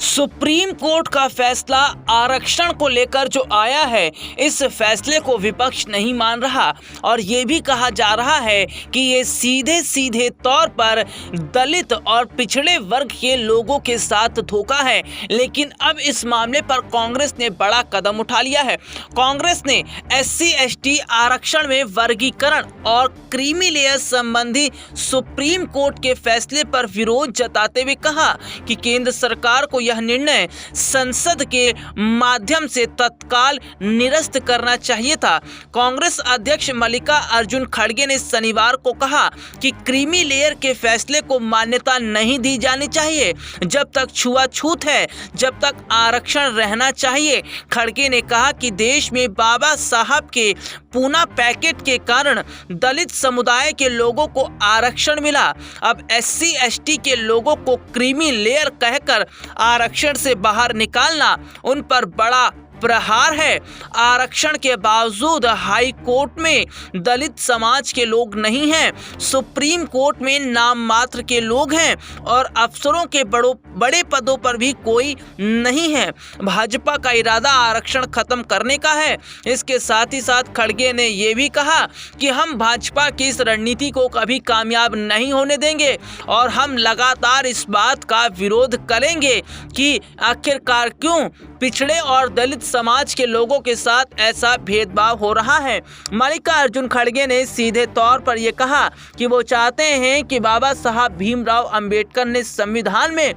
Supreme court का फैसला आरक्षण को लेकर जो आया है, इस फैसले को विपक्ष नहीं मान रहा और ये भी कहा जा रहा है कि ये सीधे सीधे तौर पर दलित और पिछड़े वर्ग के लोगों के साथ धोखा है। लेकिन अब इस मामले पर कांग्रेस ने बड़ा कदम उठा लिया है। कांग्रेस ने SC/ST आरक्षण में वर्गीकरण और क्रीमी लेयर संबंधी सुप्रीम कोर्ट के फैसले पर विरोध जताते हुए कहा कि केंद्र सरकार को यह निर्णय संसद के माध्यम से तत्काल निरस्त करना चाहिए था। कांग्रेस अध्यक्ष मल्लिकार्जुन खड़गे ने शनिवार को कहा कि क्रीमी लेयर के फैसले को मान्यता नहीं दी जानी चाहिए। जब तक छुआछूत है, जब तक आरक्षण रहना चाहिए। खड़गे ने कहा कि देश में बाबा साहब के पूना पैकेट के कारण दलित समुदाय के लोगों को आरक्षण मिला। अब SC/ST के लोगों को क्रीमी लेयर कहकर आरक्षण से बाहर निकालना उन पर बड़ा प्रहार है। आरक्षण के बावजूद हाई कोर्ट में दलित समाज के लोग नहीं हैं, सुप्रीम कोर्ट में नाम मात्र के लोग हैं और अफसरों के बड़े पदों पर भी कोई नहीं है। भाजपा का इरादा आरक्षण खत्म करने का है। इसके साथ ही साथ खड़गे ने यह भी कहा कि हम भाजपा की इस रणनीति को कभी कामयाब नहीं होने देंगे और हम लगातार इस बात का विरोध करेंगे कि आखिरकार क्यों पिछड़े और दलित समाज के लोगों के साथ ऐसा भेदभाव हो रहा है। मल्लिकार्जुन खड़गे ने सीधे तौर पर यह कहा कि वो चाहते हैं कि बाबा साहब भीमराव अंबेडकर ने संविधान में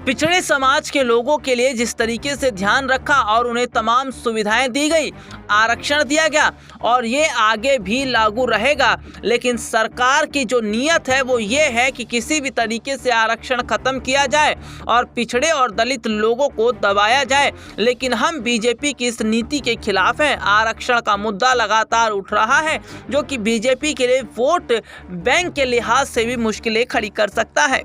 पिछड़े समाज के लोगों के लिए जिस तरीके से ध्यान रखा और उन्हें तमाम सुविधाएं दी गई, आरक्षण दिया गया और ये आगे भी लागू रहेगा। लेकिन सरकार की जो नीयत है वो ये है कि किसी भी तरीके से आरक्षण खत्म किया जाए और पिछड़े और दलित लोगों को दबाया जाए। लेकिन हम बीजेपी की इस नीति के खिलाफ हैं। आरक्षण का मुद्दा लगातार उठ रहा है जो कि बीजेपी के लिए वोट बैंक के लिहाज से भी मुश्किलें खड़ी कर सकता है।